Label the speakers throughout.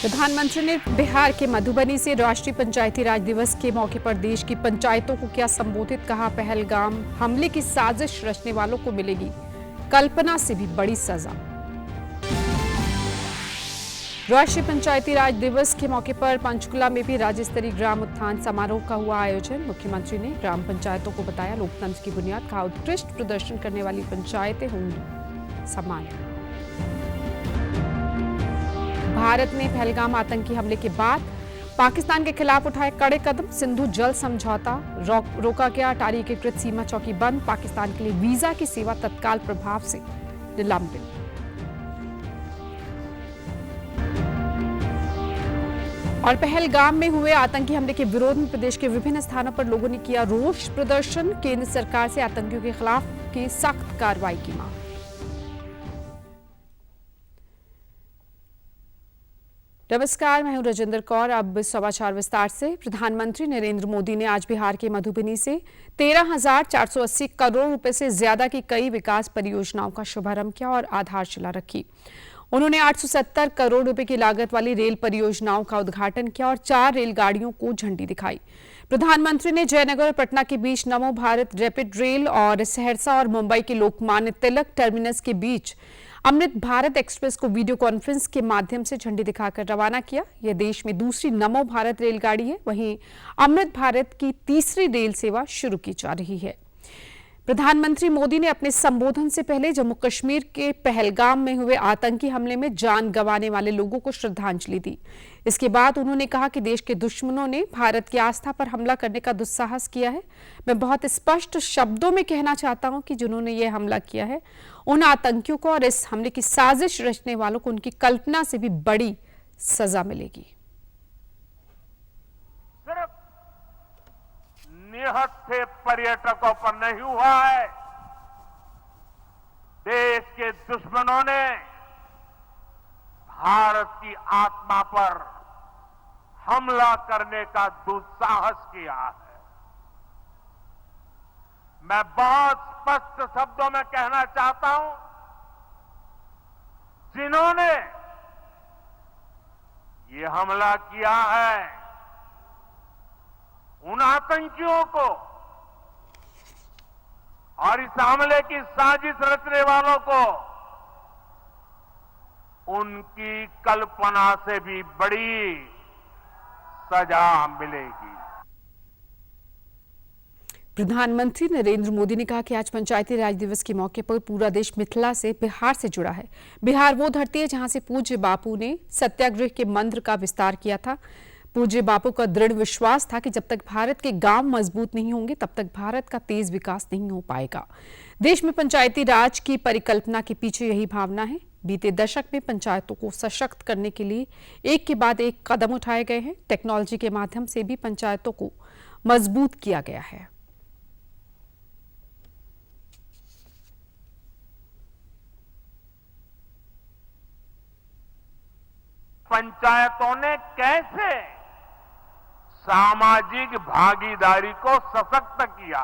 Speaker 1: प्रधानमंत्री ने बिहार के मधुबनी से राष्ट्रीय पंचायती राज दिवस के मौके पर देश की पंचायतों को क्या संबोधित कहा। पहलगाम हमले की साजिश रचने वालों को मिलेगी कल्पना से भी बड़ी सजा। राष्ट्रीय पंचायती राज दिवस के मौके पर पंचकुला में भी राज्य स्तरीय ग्राम उत्थान समारोह का हुआ आयोजन। मुख्यमंत्री ने ग्राम पंचायतों को बताया लोकतंत्र की बुनियाद, कहा उत्कृष्ट प्रदर्शन करने वाली पंचायतें होंगी सम्मानित। भारत ने पहलगाम आतंकी हमले के बाद पाकिस्तान के खिलाफ उठाए कड़े कदम। सिंधु जल समझौता रोका गया, अटारी एकीकृत सीमा चौकी बंद, पाकिस्तान के लिए वीजा की सेवा तत्काल प्रभाव से निलंबित। और पहलगाम में हुए आतंकी हमले के विरोध में प्रदेश के विभिन्न स्थानों पर लोगों ने किया रोष प्रदर्शन। केंद्र सरकार से आतंकियों के खिलाफ की सख्त कार्रवाई की मांग। नमस्कार, मैं हूं राजेंद्र कौर। अब समाचार विस्तार से। प्रधानमंत्री नरेंद्र मोदी ने आज बिहार के मधुबनी से 13,480 करोड़ रुपए से ज्यादा की कई विकास परियोजनाओं का शुभारंभ किया और आधारशिला रखी। उन्होंने 870 करोड़ रुपए की लागत वाली रेल परियोजनाओं का उद्घाटन किया और 4 रेलगाड़ियों को झंडी दिखाई। प्रधानमंत्री ने जयनगर और पटना के बीच नमो भारत रैपिड रेल और सहरसा और मुंबई के लोकमान्य तिलक टर्मिनस के बीच अमृत भारत एक्सप्रेस को वीडियो कॉन्फ्रेंस के माध्यम से झंडी दिखाकर रवाना किया। यह देश में दूसरी नमो भारत रेलगाड़ी है। वहीं अमृत भारत की तीसरी रेल सेवा शुरू की जा रही है। प्रधानमंत्री मोदी ने अपने संबोधन से पहले जम्मू कश्मीर के पहलगाम में हुए आतंकी हमले में जान गंवाने वाले लोगों को श्रद्धांजलि दी। इसके बाद उन्होंने कहा कि देश के दुश्मनों ने भारत की आस्था पर हमला करने का दुस्साहस किया है। मैं बहुत स्पष्ट शब्दों में कहना चाहता हूं कि जिन्होंने यह हमला किया है उन आतंकियों को और इस हमले की साजिश रचने वालों को उनकी कल्पना से भी बड़ी सजा मिलेगी।
Speaker 2: निहत्थे पर्यटकों पर नहीं हुआ है, देश के दुश्मनों ने भारत की आत्मा पर हमला करने का दुस्साहस किया है। मैं बहुत स्पष्ट शब्दों में कहना चाहता हूं, जिन्होंने ये हमला किया है उन आतंकियों को और इस हमले की साजिश रचने वालों को उनकी कल्पना से भी बड़ी सजा मिलेगी।
Speaker 1: प्रधानमंत्री नरेंद्र मोदी ने कहा कि आज पंचायती राज दिवस के मौके पर पूरा देश मिथिला से बिहार से जुड़ा है। बिहार वो धरती है जहां से पूज्य बापू ने सत्याग्रह के मंत्र का विस्तार किया था। पूज्य बापू का दृढ़ विश्वास था कि जब तक भारत के गांव मजबूत नहीं होंगे तब तक भारत का तेज विकास नहीं हो पाएगा। देश में पंचायती राज की परिकल्पना के पीछे यही भावना है। बीते दशक में पंचायतों को सशक्त करने के लिए एक के बाद एक कदम उठाए गए हैं। टेक्नोलॉजी के माध्यम से भी पंचायतों को मजबूत किया गया है।
Speaker 2: पंचायतों ने कैसे सामाजिक भागीदारी को सशक्त किया।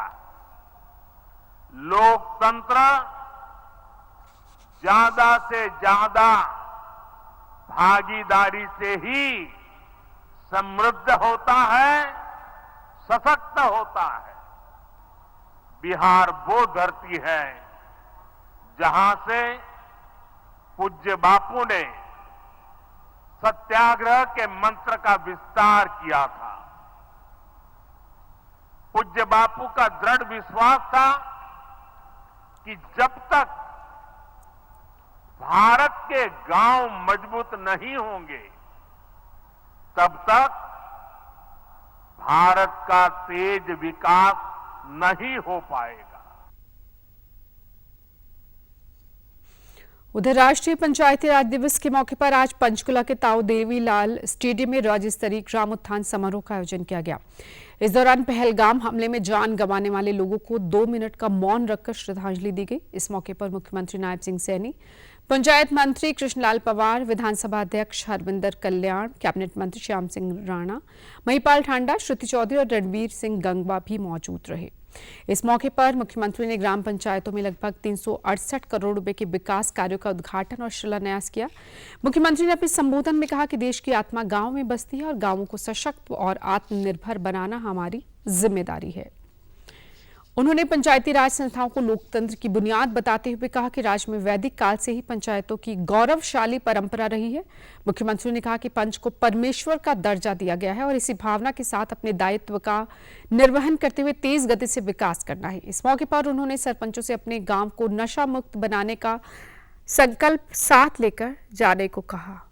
Speaker 2: लोकतंत्र ज्यादा से ज्यादा भागीदारी से ही समृद्ध होता है, सशक्त होता है। बिहार वो धरती है जहां से पूज्य बापू ने सत्याग्रह के मंत्र का विस्तार किया था। पूज्य बापू का दृढ़ विश्वास था कि जब तक भारत के गांव मजबूत नहीं होंगे तब तक भारत का तेज विकास नहीं हो पाएगा।
Speaker 1: उधर राष्ट्रीय पंचायती राज दिवस के मौके पर आज पंचकुला के ताऊ देवीलाल स्टेडियम में राज्य स्तरीय ग्राम उत्थान समारोह का आयोजन किया गया। इस दौरान पहलगाम हमले में जान गंवाने वाले लोगों को 2 मिनट का मौन रखकर श्रद्धांजलि दी गई। इस मौके पर मुख्यमंत्री नायब सिंह सैनी, पंचायत मंत्री कृष्णलाल पवार, विधानसभा अध्यक्ष हरविंदर कल्याण, कैबिनेट मंत्री श्याम सिंह राणा, महिपाल ठांडा, श्रुति चौधरी और रणवीर सिंह गंगवा भी मौजूद रहे। इस मौके पर मुख्यमंत्री ने ग्राम पंचायतों में लगभग 368 करोड़ रुपए के विकास कार्यों का उद्घाटन और शिलान्यास किया। मुख्यमंत्री ने अपने संबोधन में कहा कि देश की आत्मा गांव में बसती है और गांवों को सशक्त और आत्मनिर्भर बनाना हमारी जिम्मेदारी है। उन्होंने पंचायती राज संस्थाओं को लोकतंत्र की बुनियाद बताते हुए कहा कि राज्य में वैदिक काल से ही पंचायतों की गौरवशाली परंपरा रही है। मुख्यमंत्री ने कहा कि पंच को परमेश्वर का दर्जा दिया गया है और इसी भावना के साथ अपने दायित्व का निर्वहन करते हुए तेज गति से विकास करना है। इस मौके पर उन्होंने सरपंचों से अपने गांव को नशा मुक्त बनाने का संकल्प साथ लेकर जाने को कहा।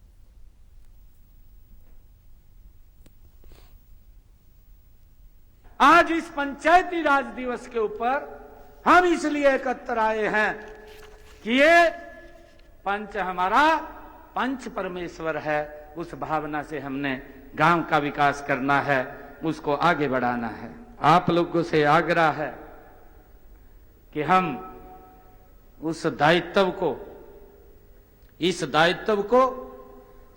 Speaker 3: आज इस पंचायती राज दिवस के ऊपर हम इसलिए एकत्र आए हैं कि ये पंच हमारा पंच परमेश्वर है। उस भावना से हमने गांव का विकास करना है, उसको आगे बढ़ाना है। आप लोगों से आग्रह है कि हम इस दायित्व को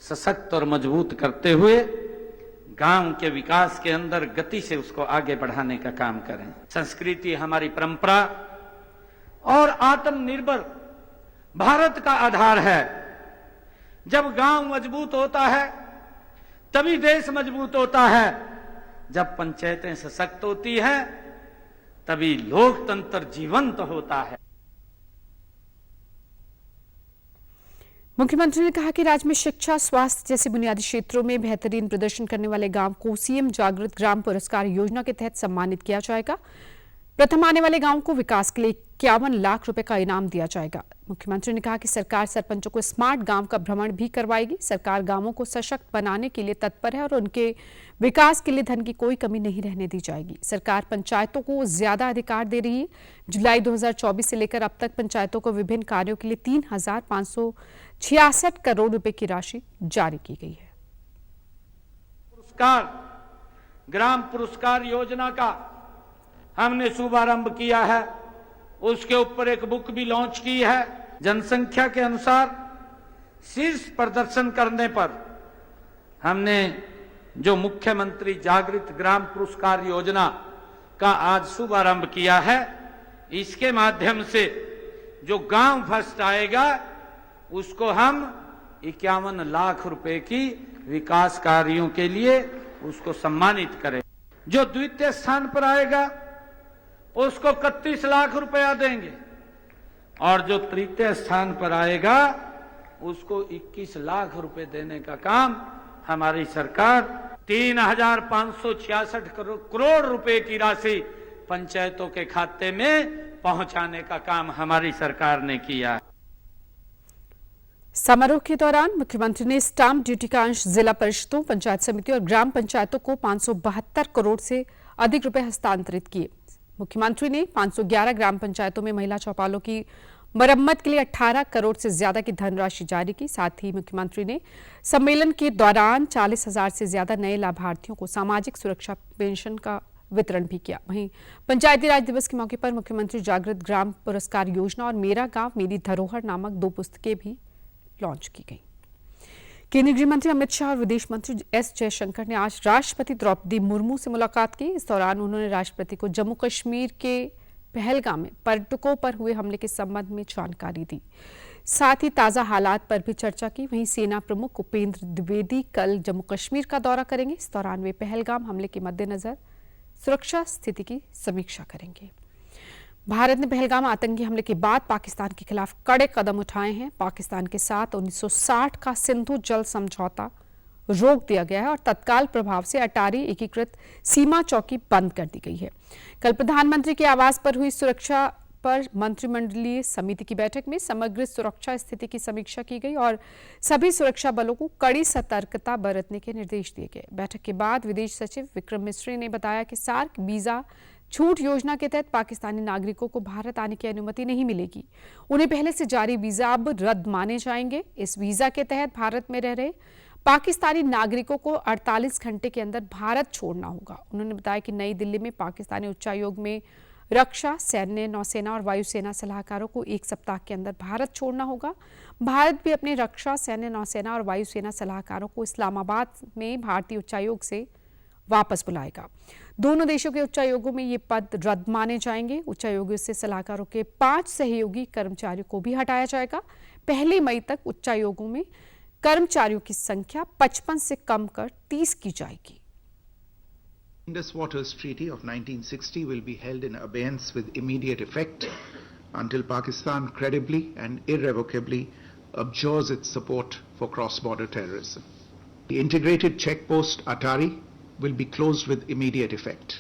Speaker 3: सशक्त और मजबूत करते हुए गांव के विकास के अंदर गति से उसको आगे बढ़ाने का काम करें। संस्कृति हमारी परंपरा और आत्मनिर्भर भारत का आधार है। जब गांव मजबूत होता है तभी देश मजबूत होता है। जब पंचायतें सशक्त होती हैं तभी लोकतंत्र जीवंत होता है।
Speaker 1: मुख्यमंत्री ने कहा कि राज्य में शिक्षा, स्वास्थ्य जैसे बुनियादी क्षेत्रों में बेहतरीन प्रदर्शन करने वाले गांव को सीएम जागृत ग्राम पुरस्कार योजना के तहत सम्मानित किया जाएगा। प्रथम आने वाले गांव को विकास के लिए 51 लाख रुपए का इनाम दिया जाएगा। मुख्यमंत्री ने कहा कि सरकार सरपंचों को स्मार्ट गांव का भ्रमण भी करवाएगी। सरकार गांवों को सशक्त बनाने के लिए तत्पर है और उनके विकास के लिए धन की कोई कमी नहीं रहने दी जाएगी। सरकार पंचायतों को ज्यादा अधिकार दे रही है। जुलाई 2024 से लेकर अब तक पंचायतों को विभिन्न कार्यों के लिए 3,566 करोड़ रुपए की राशि जारी की गई है।
Speaker 3: ग्राम पुरस्कार योजना का हमने शुभारंभ किया है। उसके ऊपर एक बुक भी लॉन्च की है। जनसंख्या के अनुसार शीर्ष प्रदर्शन करने पर हमने जो मुख्यमंत्री जागृत ग्राम पुरस्कार योजना का आज शुभारंभ किया है, इसके माध्यम से जो गांव फर्स्ट आएगा उसको हम 51 लाख रुपए की विकास कार्यों के लिए उसको सम्मानित करें। जो द्वितीय स्थान पर आएगा उसको 31 लाख रुपया देंगे और जो तृतीय स्थान पर आएगा उसको 21 लाख रुपए देने का काम हमारी सरकार 3,566 करोड़ रुपए की राशि पंचायतों के खाते में पहुंचाने का काम हमारी सरकार ने किया।
Speaker 1: समारोह के दौरान मुख्यमंत्री ने स्टाम्प ड्यूटी का अंश जिला परिषदों, पंचायत समिति और ग्राम पंचायतों को 572 करोड़ से अधिक रुपए हस्तांतरित किए। मुख्यमंत्री ने 511 ग्राम पंचायतों में महिला चौपालों की मरम्मत के लिए 18 करोड़ से ज्यादा की धनराशि जारी की। साथ ही मुख्यमंत्री ने सम्मेलन के दौरान 40,000 से ज्यादा नए लाभार्थियों को सामाजिक सुरक्षा पेंशन का वितरण भी किया। वहीं पंचायती राज दिवस के मौके पर मुख्यमंत्री जागृत ग्राम पुरस्कार योजना और मेरा गांव मेरी धरोहर नामक 2 पुस्तकें भी लॉन्च की गई। केंद्रीय गृह मंत्री अमित शाह और विदेश मंत्री एस जयशंकर ने आज राष्ट्रपति द्रौपदी मुर्मू से मुलाकात की। इस दौरान उन्होंने राष्ट्रपति को जम्मू कश्मीर के पहलगाम में पर्यटकों पर हुए हमले के संबंध में जानकारी दी। साथ ही ताजा हालात पर भी चर्चा की। वहीं सेना प्रमुख उपेंद्र द्विवेदी कल जम्मू कश्मीर का दौरा करेंगे। इस दौरान वे पहलगाम हमले के मद्देनजर सुरक्षा स्थिति की समीक्षा करेंगे। भारत ने पहलगाम आतंकी हमले के बाद पाकिस्तान के खिलाफ कड़े कदम उठाए हैं। पाकिस्तान के साथ 1960 का सिंधु जल समझौता रोक दिया गया है और तत्काल प्रभाव से अटारी एकीकृत सीमा चौकी बंद कर दी गई है। कल प्रधानमंत्री के आवास पर हुई सुरक्षा पर मंत्रिमंडलीय समिति की बैठक में समग्र सुरक्षा स्थिति की समीक्षा की गई और सभी सुरक्षा बलों को कड़ी सतर्कता बरतने के निर्देश दिए गए। बैठक के बाद विदेश सचिव विक्रम मिस्री ने बताया कि सार्क वीजा छूट योजना के तहत पाकिस्तानी नागरिकों को भारत आने की अनुमति नहीं मिलेगी। उन्हें पहले से जारी वीजा अब रद्द माने जाएंगे। इस वीजा के तहत भारत में रह रहे पाकिस्तानी नागरिकों को 48 घंटे के अंदर भारत छोड़ना होगा। उन्होंने बताया कि नई दिल्ली में पाकिस्तानी उच्चायोग में रक्षा, सैन्य, नौसेना और वायुसेना सलाहकारों को 1 सप्ताह के अंदर भारत छोड़ना होगा। भारत भी अपने रक्षा, सैन्य, नौसेना और वायुसेना सलाहकारों को इस्लामाबाद में भारतीय उच्चायोग से वापस बुलाएगा। दोनों देशों के उच्चायोगों में ये पद रद्द माने जाएंगे। उच्चायोगों से सलाहकारों के 5 सहयोगी कर्मचारियों को भी हटाया जाएगा। 1 मई तक उच्चायोगों में कर्मचारियों की संख्या 55 से कम कर 30 की जाएगी।
Speaker 4: Indus Waters Treaty of 1960 will be held in abeyance with immediate effect until Pakistan credibly and irrevocably abjures its support for cross-border terrorism. The integrated checkpost Atari will be closed with immediate effect.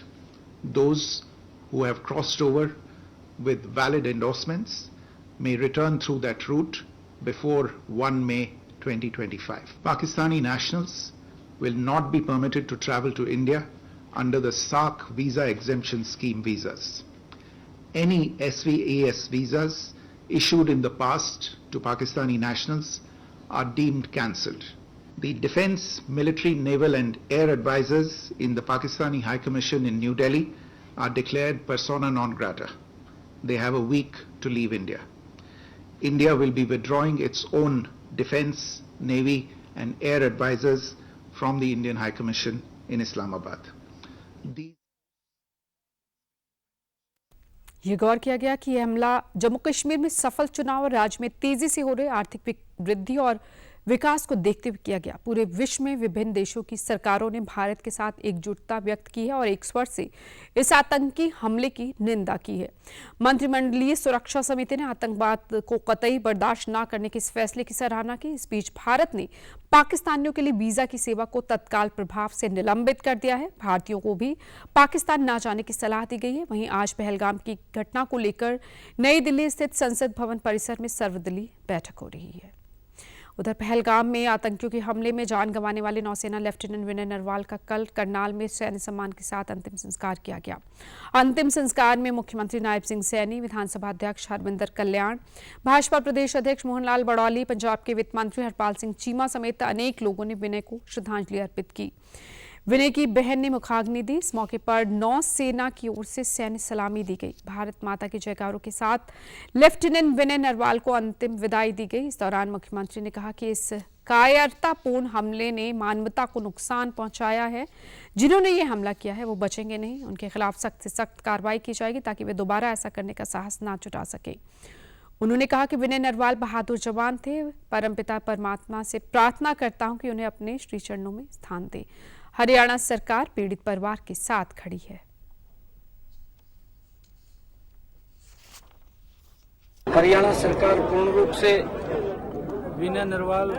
Speaker 4: Those who have crossed over with valid endorsements may return through that route before 1 May 2025. Pakistani nationals will not be permitted to travel to India under the SAARC visa exemption scheme visas. Any SVAS visas issued in the past to Pakistani nationals are deemed cancelled. The Defence, Military, Naval and Air advisors in the Pakistani High Commission in New Delhi are declared persona non grata. They have a week to leave India. India will be withdrawing its own Defence, Navy and Air advisors from the Indian High Commission in Islamabad.
Speaker 1: ये गौर किया गया कि यह हमला जम्मू कश्मीर में सफल चुनाव और राज्य में तेजी से हो रहे आर्थिक वृद्धि और विकास को देखते हुए किया गया। पूरे विश्व में विभिन्न देशों की सरकारों ने भारत के साथ एकजुटता व्यक्त की है और एक स्वर से इस आतंकी हमले की निंदा की है। मंत्रिमंडलीय सुरक्षा समिति ने आतंकवाद को कतई बर्दाश्त न करने के इस फैसले की सराहना की। इस बीच भारत ने पाकिस्तानियों के लिए वीजा की सेवा को तत्काल प्रभाव से निलंबित कर दिया है। भारतीयों को भी पाकिस्तान न जाने की सलाह दी गई है। वहीं आज पहलगाम की घटना को लेकर नई दिल्ली स्थित संसद भवन परिसर में सर्वदलीय बैठक हो रही है। उधर पहलगाम में आतंकियों के हमले में जान गंवाने वाले नौसेना लेफ्टिनेंट विनय नरवाल का कल करनाल में सैन्य सम्मान के साथ अंतिम संस्कार किया गया। अंतिम संस्कार में मुख्यमंत्री नायब सिंह सैनी, विधानसभा अध्यक्ष हरविंदर कल्याण, भाजपा प्रदेश अध्यक्ष मोहनलाल बड़ौली, पंजाब के वित्त मंत्री हरपाल सिंह चीमा समेत अनेक लोगों ने विनय को श्रद्धांजलि अर्पित की। विनय की बहन ने मुखाग्नि दी। इस मौके पर नौसेना की ओर से सैन्य सलामी दी गई। भारत माता के जयकारों के साथ लेफ्टिनेंट विनय नरवाल को अंतिम विदाई दी गई। इस दौरान मुख्यमंत्री ने कहा कि इस कायरतापूर्ण हमले ने मानवता को नुकसान पहुंचाया है। जिन्होंने ये हमला किया है वो बचेंगे नहीं। उनके खिलाफ सख्त से सख्त कार्रवाई की जाएगी ताकि वे दोबारा ऐसा करने का साहस ना जुटा सके। उन्होंने कहा कि विनय नरवाल बहादुर जवान थे। परमपिता परमात्मा से प्रार्थना करता हूं कि उन्हें अपने श्री चरणों में स्थान दे। हरियाणा सरकार पीड़ित परिवार के साथ खड़ी है।
Speaker 3: हरियाणा सरकार पूर्ण रूप से विनय नरवाल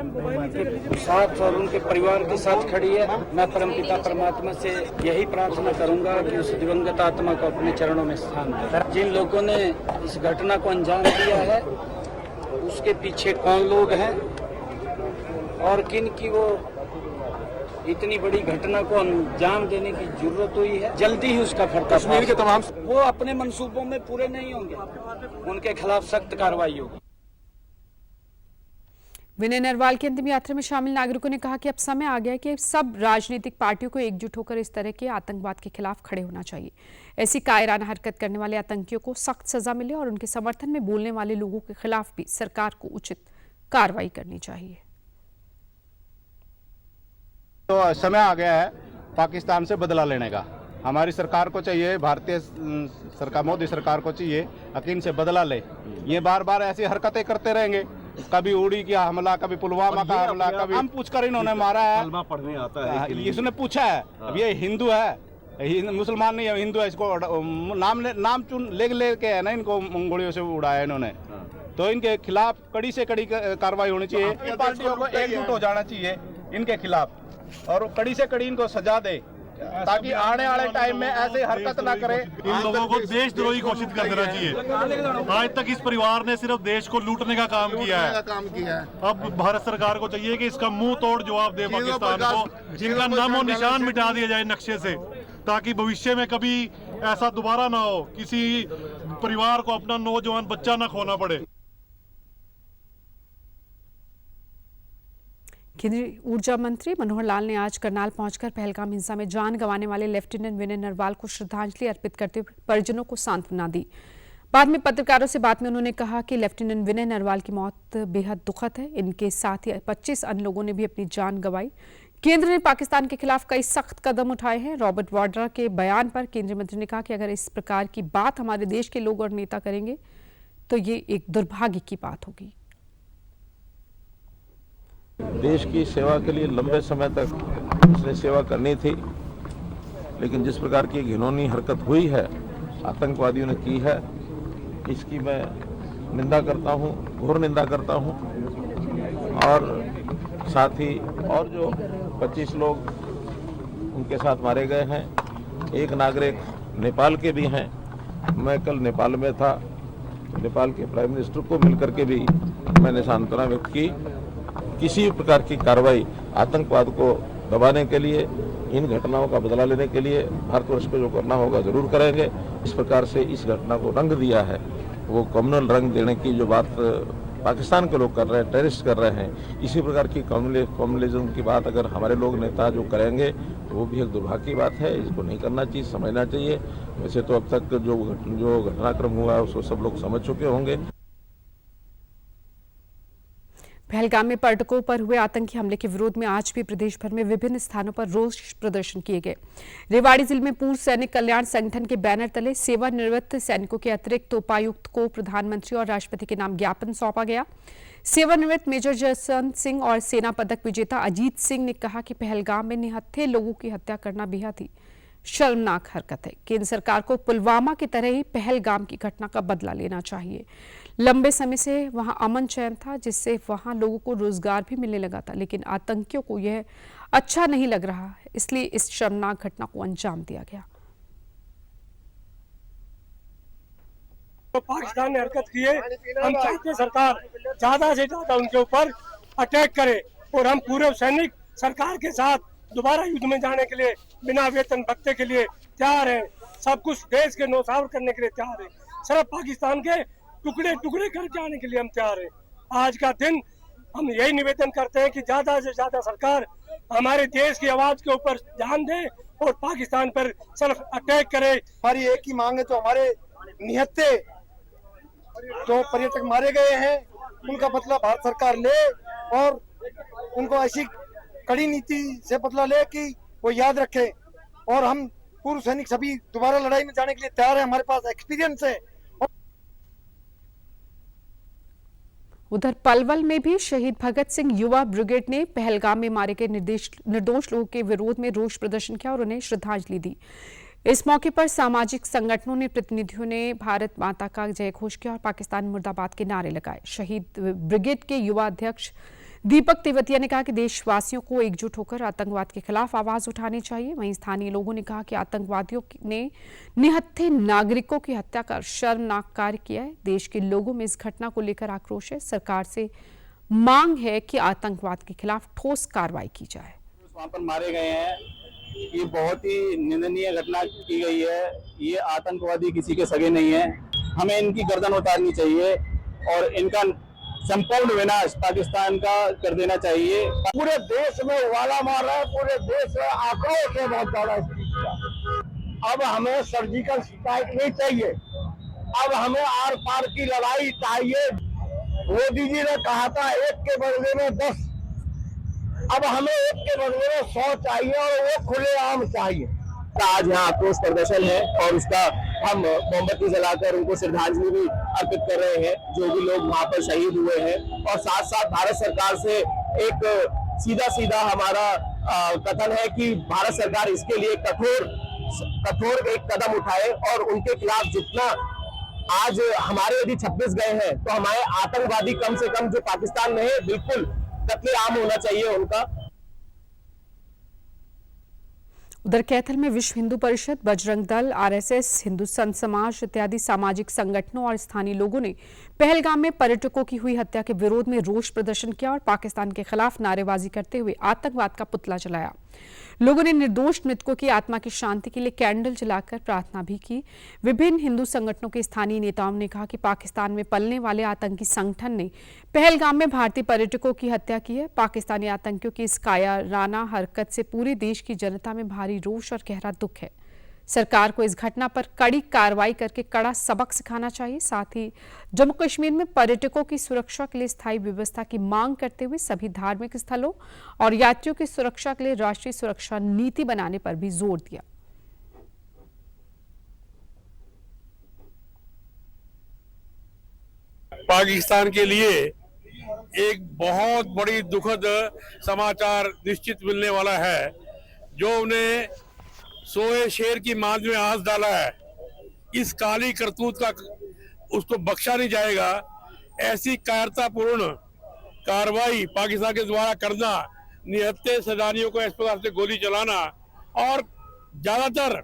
Speaker 3: के साथ और उनके परिवार के साथ खड़ी है। मैं परमपिता परमात्मा से यही प्रार्थना करूंगा कि उस दिवंगत आत्मा को अपने चरणों में स्थान दे। जिन लोगों ने इस घटना को अंजाम दिया है उसके पीछे कौन लोग हैं और किन की वो इतनी बड़ी घटना को अंजाम देने की जरूरत हुई है, जल्दी ही उसका कश्मीर के तमाम वो अपने मंसूबों में पूरे नहीं होंगे, उनके खिलाफ सख्त कार्रवाई होगी।
Speaker 1: विनय नरवाल की अंतिम यात्रा में शामिल नागरिकों ने कहा कि अब समय आ गया है कि सब राजनीतिक पार्टियों को एकजुट होकर इस तरह के आतंकवाद के खिलाफ खड़े होना चाहिए। ऐसी कायराना हरकत करने वाले आतंकियों को सख्त सजा मिले और उनके समर्थन में बोलने वाले लोगों के खिलाफ भी सरकार को उचित कार्रवाई करनी चाहिए।
Speaker 5: तो समय आ गया है पाकिस्तान से बदला लेने का। हमारी सरकार को चाहिए, भारतीय सरकार मोदी सरकार को चाहिए यकीन से बदला ले। ये बार बार ऐसी हरकतें करते रहेंगे, कभी उड़ी का हमला, कभी पुलवामा का हमला, कभी हम पूछकर इन्होंने मारा है। कलमा पढ़ने आता है इसने पूछा है। अब ये हिंदू है, मुसलमान नहीं है, हिंदू है। इसको नाम चुन ले के है ना, इनको उंगलियों से उड़ाया इन्होंने। तो इनके खिलाफ कड़ी से कड़ी कार्रवाई होनी चाहिए। पार्टियों को एकजुट हो जाना चाहिए इनके खिलाफ और कड़ी से कड़ी इनको सजा दे ताकि आने वाले टाइम में ऐसे हरकत ना करे।
Speaker 6: इन लोगों को देशद्रोही घोषित कर देना चाहिए। आज तक इस परिवार ने सिर्फ देश को लूटने का काम किया है। अब भारत सरकार को चाहिए कि इसका मुंह तोड़ जवाब दे पाकिस्तान को, जिनका नामो निशान मिटा दिया जाए नक्शे से, ताकि भविष्य में कभी ऐसा दोबारा ना हो, किसी परिवार को अपना नौजवान बच्चा ना खोना पड़े।
Speaker 1: केंद्रीय ऊर्जा मंत्री मनोहर लाल ने आज करनाल पहुंचकर पहलगाम हिंसा में जान गंवाने वाले लेफ्टिनेंट विनय नरवाल को श्रद्धांजलि अर्पित करते हुए परिजनों को सांत्वना दी। बाद में पत्रकारों से बात में उन्होंने कहा कि लेफ्टिनेंट विनय नरवाल की मौत बेहद दुखद है। इनके साथ ही 25 अन्य लोगों ने भी अपनी जान गंवाई। केंद्र ने पाकिस्तान के खिलाफ कई सख्त कदम उठाए हैं। रॉबर्ट वाड्रा के बयान पर केंद्रीय मंत्री ने कहा कि अगर इस प्रकार की बात हमारे देश के लोग और नेता करेंगे तो ये एक दुर्भाग्य की बात होगी।
Speaker 7: देश की सेवा के लिए लंबे समय तक उसने सेवा करनी थी, लेकिन जिस प्रकार की घिनौनी हरकत हुई है, आतंकवादियों ने की है, इसकी मैं निंदा करता हूं, घोर निंदा करता हूं। और साथ ही और जो 25 लोग उनके साथ मारे गए हैं, एक नागरिक नेपाल के भी हैं। मैं कल नेपाल में था, नेपाल के प्राइम मिनिस्टर को मिलकर के भी मैंने सांत्वना व्यक्त की। किसी प्रकार की कार्रवाई आतंकवाद को दबाने के लिए, इन घटनाओं का बदला लेने के लिए भारतवर्ष को जो करना होगा जरूर करेंगे। इस प्रकार से इस घटना को रंग दिया है, वो कम्युनल रंग देने की जो बात पाकिस्तान के लोग कर रहे हैं, टेररिस्ट कर रहे हैं, इसी प्रकार की कम्युनलिज्म की बात अगर हमारे लोग नेता जो करेंगे तो वो भी एक दुर्भाग्य की बात है। इसको नहीं करना चाहिए, समझना चाहिए। वैसे तो अब तक जो घटनाक्रम हुआ है उसको सब लोग समझ चुके होंगे।
Speaker 1: पहलगाम में पर्यटकों पर हुए आतंकी हमले के विरोध में आज भी प्रदेश भर में विभिन्न स्थानों पर रोष प्रदर्शन किए गए। रेवाड़ी जिले में पूर्व सैनिक कल्याण संगठन के बैनर तले सेवानिवृत्त सैनिकों के अतिरिक्त उपायुक्त को प्रधानमंत्री और राष्ट्रपति के नाम ज्ञापन सौंपा गया। सेवानिवृत्त मेजर जसवंत सिंह और सेना पदक विजेता अजीत सिंह ने कहा कि पहलगाम में निहत्थे लोगों की हत्या करना बेहद ही शर्मनाक हरकत है। केंद्र सरकार को पुलवामा की तरह ही पहलगाम की घटना का बदला लेना चाहिए। लंबे समय से वहां अमन चैन था, जिससे वहां लोगों को रोजगार भी मिलने लगा था, लेकिन आतंकियों को यह अच्छा नहीं लग रहा है, इसलिए इस शर्मनाक घटना को अंजाम दिया गया।
Speaker 8: तो पाकिस्तान ने हरकत की है, हम चाहते सरकार ज्यादा से ज्यादा उनके ऊपर अटैक करे और हम पूरे सैनिक सरकार के साथ दोबारा युद्ध में जाने के लिए बिना वेतन भत्ते के लिए तैयार है। सब कुछ देश के नौसावर करने के लिए तैयार है। सिर्फ पाकिस्तान के टुकड़े टुकड़े कर जाने के लिए हम तैयार हैं। आज का दिन हम यही निवेदन करते हैं कि ज्यादा से ज्यादा सरकार हमारे देश की आवाज के ऊपर ध्यान दे और पाकिस्तान पर सिर्फ अटैक करे।
Speaker 9: हमारी एक ही मांग है, तो हमारे निहत्थे जो पर्यटक मारे गए हैं उनका बदला भारत सरकार ले और उनको ऐसी कड़ी नीति से बदला ले कि वो याद रखे। और हम पूर्व सैनिक सभी दोबारा लड़ाई में जाने के लिए तैयार हैं, हमारे पास एक्सपीरियंस है।
Speaker 1: उधर पलवल में भी शहीद भगत सिंह युवा ब्रिगेड ने पहलगाम में मारे गए निर्दोष लोगों के विरोध में रोष प्रदर्शन किया और उन्हें श्रद्धांजलि दी। इस मौके पर सामाजिक संगठनों ने प्रतिनिधियों ने भारत माता का जय घोष किया और पाकिस्तान मुर्दाबाद के नारे लगाए। शहीद ब्रिगेड के युवा अध्यक्ष दीपक तेवतिया ने कहा कि देशवासियों को एकजुट होकर आतंकवाद के खिलाफ आवाज उठानी चाहिए। वहीं स्थानीय लोगों ने कहा कि आतंकवादियों ने निहत्थे नागरिकों की हत्या कर शर्मनाक कार्य किया है। देश के लोगों में इस घटना को लेकर आक्रोश है। सरकार से मांग है कि आतंकवाद के खिलाफ ठोस कार्रवाई की जाए।
Speaker 5: वहाँ पर मारे गए हैं, ये बहुत ही निंदनीय घटना की गई है। ये आतंकवादी किसी के सगे नहीं है। हमें इनकी गर्दन उतारनी चाहिए और इनका संपूर्ण विनाश पाकिस्तान का कर देना चाहिए।
Speaker 9: पूरे देश में उबाला मार रहा है, पूरे देश में आक्रोश है बहुत ज्यादा इस चीज का। अब हमें सर्जिकल स्ट्राइक नहीं चाहिए, अब हमें आर पार की लड़ाई चाहिए। मोदी जी ने कहा था 1 के बदले में 10, अब हमें 1 के बदले में 100 चाहिए और वो खुलेआम चाहिए।
Speaker 5: आज यहाँ आक्रोश प्रदर्शन है और उसका हम मोमबत्ती जलाकर उनको श्रद्धांजलि भी अर्पित कर रहे हैं, जो भी लोग वहाँ पर शहीद हुए हैं। और साथ साथ भारत सरकार से एक सीधा हमारा कथन है कि भारत सरकार इसके लिए कठोर एक कदम उठाए और उनके खिलाफ जितना आज हमारे यदि 26 गए हैं तो हमारे आतंकवादी कम से कम जो पाकिस्तान में है बिल्कुल कत्लेआम होना चाहिए उनका।
Speaker 1: उधर कैथल में विश्व हिंदू परिषद, बजरंग दल, आरएसएस, हिंदू संत समाज इत्यादि सामाजिक संगठनों और स्थानीय लोगों ने पहलगाम में पर्यटकों की हुई हत्या के विरोध में रोष प्रदर्शन किया और पाकिस्तान के खिलाफ नारेबाजी करते हुए आतंकवाद का पुतला जलाया। लोगों ने निर्दोष मृतकों की आत्मा की शांति के लिए कैंडल जलाकर प्रार्थना भी की। विभिन्न हिंदू संगठनों के स्थानीय नेताओं ने कहा कि पाकिस्तान में पलने वाले आतंकी संगठन ने पहलगाम में भारतीय पर्यटकों की हत्या की है। पाकिस्तानी आतंकियों की इस कायराना हरकत से पूरे देश की जनता में भारी रोष और गहरा दुख है। सरकार को इस घटना पर कड़ी कार्रवाई करके कड़ा सबक सिखाना चाहिए। साथ ही जम्मू कश्मीर में पर्यटकों की सुरक्षा के लिए स्थायी व्यवस्था की मांग करते हुए सभी धार्मिक स्थलों और यात्रियों की सुरक्षा के लिए राष्ट्रीय सुरक्षा नीति बनाने पर भी जोर दिया।
Speaker 10: पाकिस्तान के लिए एक बहुत बड़ी दुखद समाचार निश्चित मिलने वाला है, जो उन्हें सोए शेर की मांद में आंच डाला है। इस काली करतूत का उसको बख्शा नहीं जाएगा। ऐसी कायरतापूर्ण कार्रवाई पाकिस्तान के द्वारा करना, निहत्थे सैलानियों को इस प्रकार से गोली चलाना और ज्यादातर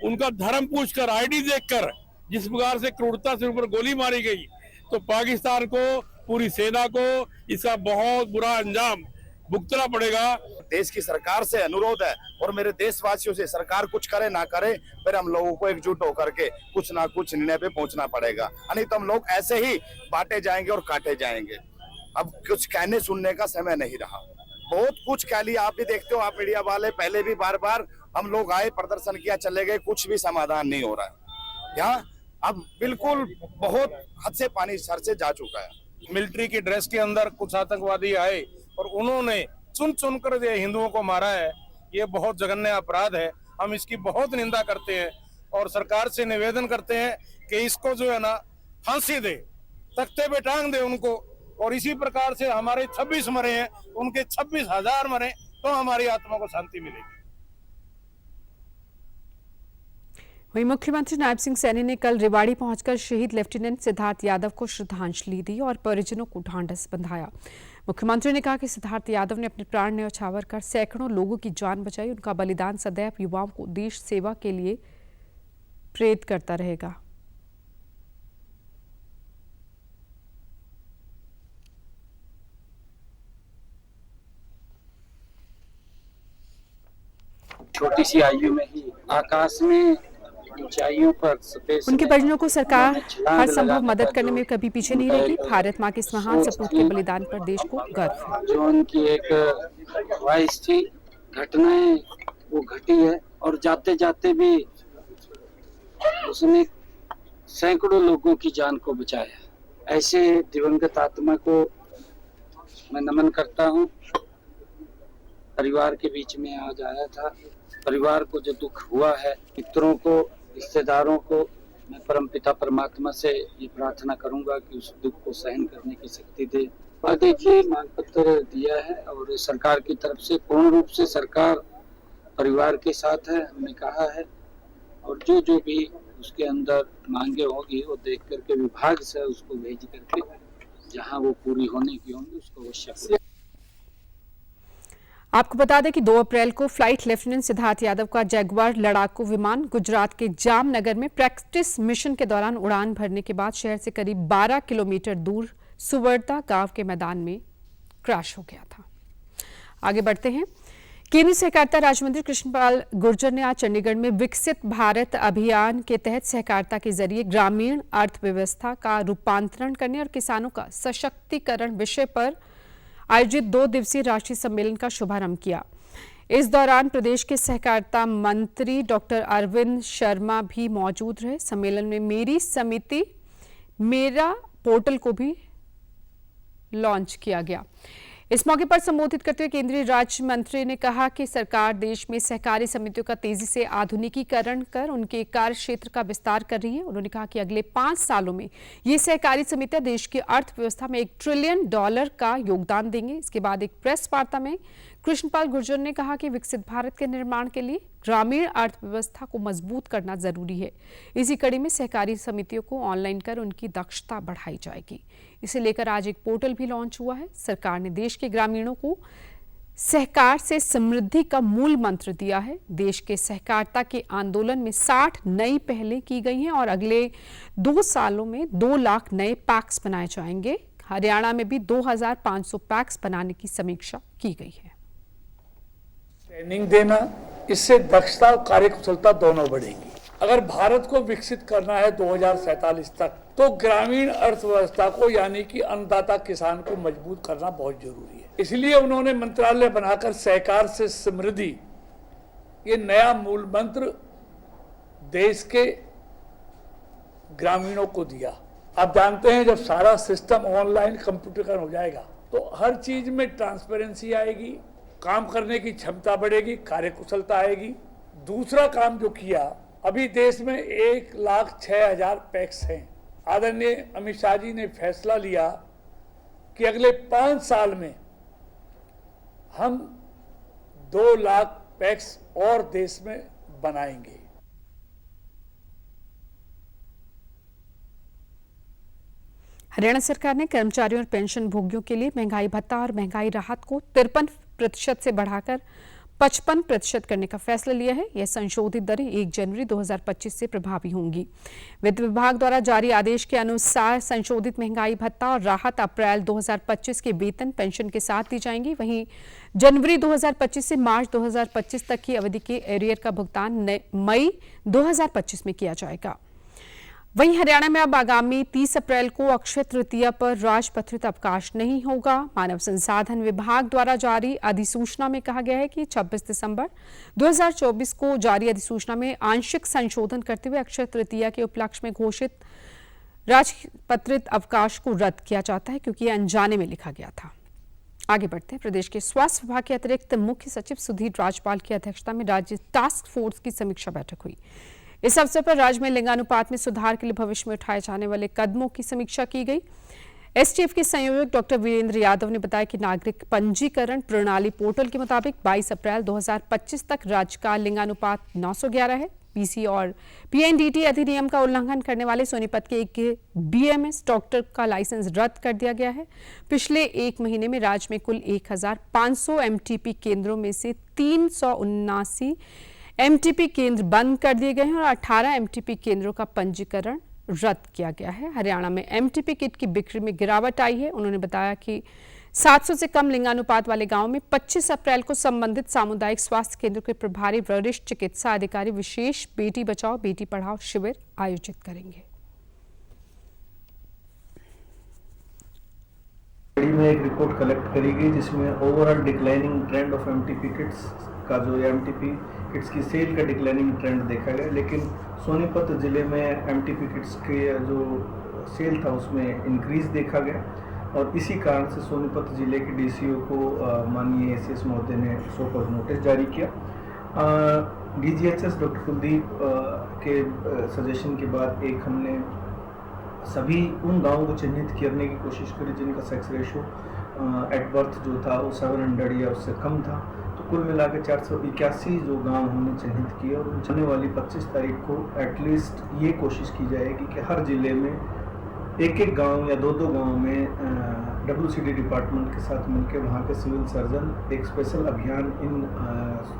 Speaker 10: उनका धर्म पूछकर, आईडी देखकर जिस प्रकार से क्रूरता से ऊपर गोली मारी गई, तो पाकिस्तान को, पूरी सेना को इसका बहुत बुरा अंजाम भुगतना पड़ेगा।
Speaker 9: देश की सरकार से अनुरोध है और मेरे देशवासियों से, सरकार कुछ करे ना करे, फिर हम लोगों को एकजुट होकर के कुछ ना कुछ निर्णय पे पहुंचना पड़ेगा, नहीं तो हम लोग ऐसे ही बांटे जाएंगे और काटे जाएंगे। अब कुछ कहने सुनने का समय नहीं रहा। बहुत कुछ कह लिया, आप भी देखते हो, आप मीडिया वाले, पहले भी बार बार हम लोग आए, प्रदर्शन किया, चले गए, कुछ भी समाधान नहीं हो रहा है। यहाँ अब बिल्कुल बहुत हद से पानी सर से जा चुका है।
Speaker 5: मिलिट्री की ड्रेस के अंदर कुछ आतंकवादी आए और उन्होंने चुन कर हिंदुओं को मारा है। ये बहुत जघन्य अपराध है। हम इसकी बहुत निंदा करते हैं और सरकार से निवेदन करते हैं कि इसको जो है ना फांसी दे, तख्ते पे टांग दे उनको। और इसी प्रकार से हमारे 26 मरे हैं, उनके 26,000 मरे तो हमारी आत्मा को शांति मिलेगी।
Speaker 1: वहीं मुख्यमंत्री नायब सिंह सैनी ने कल रेवाड़ी पहुंचकर शहीद लेफ्टिनेंट सिद्धार्थ यादव को श्रद्धांजलि दी और परिजनों को ढांढस बंधाया। मुख्यमंत्री ने कहा कि सिद्धार्थ यादव ने अपने प्राण न्यौछावर कर सैकड़ों लोगों की जान बचाई। उनका बलिदान सदैव युवाओं को देश सेवा के लिए प्रेरित करता रहेगा।
Speaker 11: छोटी सी आयु में ही आकाश में ऊंचाइयों पर
Speaker 1: उनके परिजनों को सरकार हर संभव मदद करने में कभी पीछे नहीं रहेगी। भारत माँ के इस महान सपूत के बलिदान पर देश को गर्व है।
Speaker 11: जो उनकी एक ख्वाहिश थी, घटनाएं वो घटी है और जाते जाते भी उसने सैकड़ों लोगों की जान को बचाया। ऐसे दिवंगत आत्मा को मैं नमन करता हूँ। परिवार के बीच में आज आया था। परिवार को जो दुख हुआ है, मित्रों को, रिश्तेदारों को, मैं परमपिता परमात्मा से ये प्रार्थना करूंगा कि उस दुख को सहन करने की शक्ति दे। और देखिए, मांग पत्र दिया है और सरकार की तरफ से पूर्ण रूप से सरकार परिवार के साथ है, हमने कहा है। और जो भी उसके अंदर मांगे होगी वो देख करके विभाग से उसको भेज करके जहां वो पूरी होने की होंगी उसको अवश्य।
Speaker 1: आपको बता दें कि 2 अप्रैल को फ्लाइट लेफ्टिनेंट सिद्धार्थ यादव का जैगुआर लड़ाकू विमान गुजरात के जामनगर में प्रैक्टिस मिशन के दौरान उड़ान भरने के बाद शहर से करीब 12 किलोमीटर दूर सुवर्ता गांव के मैदान में क्रैश हो गया था। आगे बढ़ते हैं। केंद्रीय सहकारिता राज्य मंत्री कृष्णपाल गुर्जर ने आज चंडीगढ़ में विकसित भारत अभियान के तहत सहकारिता के जरिए ग्रामीण अर्थव्यवस्था का रूपांतरण करने और किसानों का सशक्तिकरण विषय पर आयोजित 2 दिवसीय राष्ट्रीय सम्मेलन का शुभारंभ किया। इस दौरान प्रदेश के सहकारिता मंत्री डॉक्टर अरविंद शर्मा भी मौजूद रहे। सम्मेलन में मेरी समिति मेरा पोर्टल को भी लॉन्च किया गया। इस मौके पर संबोधित करते हुए केंद्रीय राज्य मंत्री ने कहा कि सरकार देश में सहकारी समितियों का तेजी से आधुनिकीकरण कर उनके कार्य क्षेत्र का विस्तार कर रही है। उन्होंने कहा कि अगले 5 सालों में ये सहकारी समितियां देश की अर्थव्यवस्था में $1 ट्रिलियन का योगदान देंगे। इसके बाद एक प्रेस वार्ता में कृष्णपाल गुर्जर ने कहा कि विकसित भारत के निर्माण के लिए ग्रामीण अर्थव्यवस्था को मजबूत करना जरूरी है। इसी कड़ी में सहकारी समितियों को ऑनलाइन कर उनकी दक्षता बढ़ाई जाएगी। इसे लेकर आज एक पोर्टल भी लॉन्च हुआ है। सरकार ने देश के ग्रामीणों को सहकार से समृद्धि का मूल मंत्र दिया है। देश के सहकारिता के आंदोलन में 60 नई पहलें की गई हैं और अगले 2 सालों में 2 लाख नए पैक्स बनाए जाएंगे। हरियाणा में भी 2500 पैक्स बनाने की समीक्षा की गई है।
Speaker 12: ट्रेनिंग देना, इससे दक्षता और कार्यकुशलता दोनों बढ़ेगी। अगर भारत को विकसित करना है 2047 तक, तो ग्रामीण अर्थव्यवस्था को यानी कि अन्नदाता किसान को मजबूत करना बहुत जरूरी है। इसलिए उन्होंने मंत्रालय बनाकर सहकार से समृद्धि, ये नया मूल मंत्र देश के ग्रामीणों को दिया। आप जानते हैं, जब सारा सिस्टम ऑनलाइन कंप्यूटरीकरण हो जाएगा तो हर चीज में ट्रांसपेरेंसी आएगी, काम करने की क्षमता बढ़ेगी, कार्यकुशलता आएगी। दूसरा काम जो किया, अभी देश में 1,06,000 पैक्स हैं। आदरणीय अमित शाह जी ने फैसला लिया कि अगले 5 साल में हम 2 लाख पैक्स और देश में बनाएंगे।
Speaker 1: हरियाणा सरकार ने कर्मचारियों और पेंशन भोगियों के लिए महंगाई भत्ता और महंगाई राहत को 53% से बढ़ाकर 55% करने का फैसला लिया है। यह संशोधित दरें 1 जनवरी 2025 से प्रभावी होंगी। वित्त विभाग द्वारा जारी आदेश के अनुसार संशोधित महंगाई भत्ता और राहत अप्रैल 2025 के वेतन पेंशन के साथ दी जाएंगी। वहीं जनवरी 2025 से मार्च 2025 तक की अवधि के एरियर का भुगतान मई 2025 में किया जाएगा। वहीं हरियाणा में अब आगामी 30 अप्रैल को अक्षय तृतीया पर राजपत्रित अवकाश नहीं होगा। मानव संसाधन विभाग द्वारा जारी अधिसूचना में कहा गया है कि 26 दिसंबर 2024 को जारी अधिसूचना में आंशिक संशोधन करते हुए अक्षय तृतीया के उपलक्ष्य में घोषित राजपत्रित अवकाश को रद्द किया जाता है, क्योंकि यह अनजाने में लिखा गया था। आगे बढ़ते हैं। प्रदेश के स्वास्थ्य विभाग के अतिरिक्त मुख्य सचिव सुधीर राजपाल की अध्यक्षता में राज्य टास्क फोर्स की समीक्षा बैठक हुई। इस अवसर पर राज्य में लिंगानुपात में सुधार के लिए भविष्य में उठाए जाने वाले कदमों की समीक्षा की गई। एसटीएफ के संयोजक डॉक्टर वीरेंद्र यादव ने बताया कि नागरिक पंजीकरण प्रणाली पोर्टल के मुताबिक 22 अप्रैल 2025 तक राज्य का लिंगानुपात 911 है। पीसी और पीएनडीटी अधिनियम का उल्लंघन करने वाले सोनीपत के एक बीएमएस डॉक्टर का लाइसेंस रद्द कर दिया गया है। पिछले 1 महीने में राज्य में कुल 1500 एमटीपी केंद्रों में से 379 एमटीपी केंद्र बंद कर दिए गए हैं और 18 एमटीपी केंद्रों का पंजीकरण रद्द किया गया है। हरियाणा में एमटीपी किट की बिक्री में गिरावट आई है। उन्होंने बताया कि 700 से कम लिंगानुपात वाले गांव में 25 अप्रैल को संबंधित सामुदायिक स्वास्थ्य केंद्र के प्रभारी वरिष्ठ चिकित्सा अधिकारी विशेष बेटी बचाओ बेटी पढ़ाओ शिविर आयोजित करेंगे।
Speaker 13: में एक रिपोर्ट कलेक्ट करी गई जिसमें overall declining trend of MTP kits का जो एमटीपी किट्स की सेल का डिक्लाइनिंग ट्रेंड देखा गया, लेकिन सोनीपत जिले में एमटीपी किट्स के जो सेल था उसमें इंक्रीज देखा गया और इसी कारण से सोनीपत जिले के डीसीओ को माननीय एसएस महोदय ने शो कॉज नोटिस जारी किया। डीजीएचएस डॉक्टर कुलदीप के सजेशन के बाद एक हमने सभी उन गांवों को चिन्हित करने की कोशिश करी जिनका सेक्स रेशो एट बर्थ जो था वो 700 या उससे कम था। तो कुल मिला के 481 जो गांव हमने चिन्हित किए और जाने वाली 25 तारीख को एटलीस्ट ये कोशिश की जाएगी कि हर जिले में एक गांव या दो गांव में WCD डिपार्टमेंट के साथ मिलकर वहाँ के सिविल सर्जन एक स्पेशल अभियान इन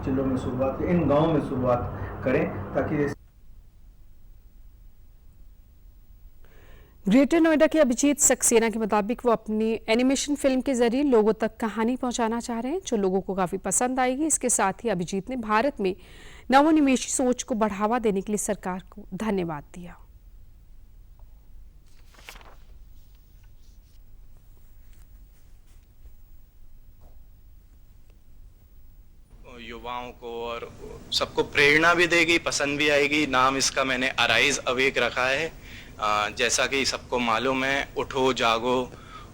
Speaker 13: जिलों में शुरुआत, इन गाँव में शुरुआत करें ताकि
Speaker 1: ग्रेटर नोएडा के अभिजीत सक्सेना के मुताबिक वो अपनी एनिमेशन फिल्म के जरिए लोगों तक कहानी पहुंचाना चाह रहे हैं जो लोगों को काफी पसंद आएगी। इसके साथ ही अभिजीत ने भारत में नवोन्मेषी सोच को बढ़ावा देने के लिए सरकार को धन्यवाद दिया।
Speaker 14: युवाओं को और सबको प्रेरणा भी देगी, पसंद भी आएगी। नाम इसका मैंने अराइज अवेक रखा है। जैसा कि सबको मालूम है, उठो जागो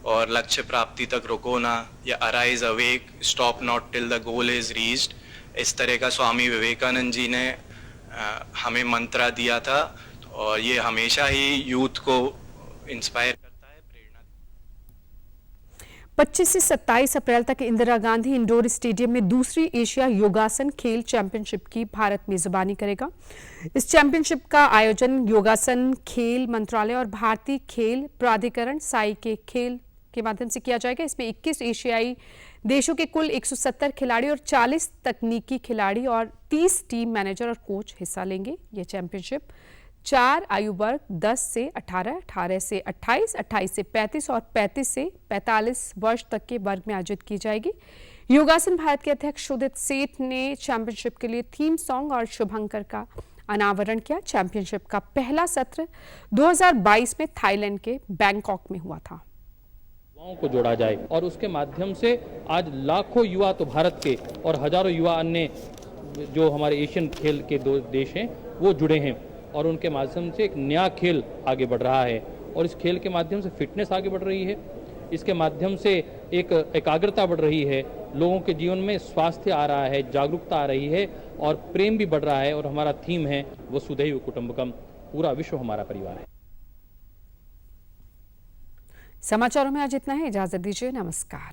Speaker 14: और लक्ष्य प्राप्ति तक रुको ना, या arise awake, stop not till the goal is reached, इस तरह का स्वामी विवेकानंद जी ने हमें मंत्र दिया था और ये हमेशा ही यूथ को इंस्पायर करता है, प्रेरणा।
Speaker 1: 25 से 27 अप्रैल तक इंदिरा गांधी इंडोर स्टेडियम में दूसरी एशिया योगासन खेल चैंपियनशिप की भारत मेजबानी करेगा। इस चैंपियनशिप का आयोजन योगासन खेल मंत्रालय और भारतीय खेल प्राधिकरण साई के खेल के माध्यम से किया जाएगा। इसमें 21 एशियाई देशों के कुल 170 खिलाड़ी और 40 तकनीकी खिलाड़ी और 30 टीम मैनेजर और कोच हिस्सा लेंगे। ये चैंपियनशिप 4 आयु वर्ग 10 से 18, 18 से 28, 28 से 35 और 35 से 45 वर्ष तक के वर्ग में आयोजित की जाएगी। योगासन भारत के अध्यक्ष उदित सेठ ने चैंपियनशिप के लिए थीम सॉन्ग और शुभंकर का अनावरण किया। चैंपियनशिप का पहला सत्र 2022 में थाईलैंड के बैंकॉक में हुआ था।
Speaker 15: युवाओं को जोड़ा जाए और उसके माध्यम से आज लाखों युवा तो भारत के और हजारों युवा अन्य जो हमारे एशियन खेल के 2 देश हैं वो जुड़े हैं। और उनके माध्यम से एक नया खेल आगे बढ़ रहा है और इस खेल के माध्यम से फिटनेस आगे बढ़ रही है, इसके माध्यम से एक एकाग्रता बढ़ रही है, लोगों के जीवन में स्वास्थ्य आ रहा है, जागरूकता आ रही है और प्रेम भी बढ़ रहा है। और हमारा थीम है वसुधैव कुटुंबकम, पूरा विश्व हमारा परिवार है।
Speaker 1: समाचारों में आज इतना ही, इजाजत दीजिए, नमस्कार।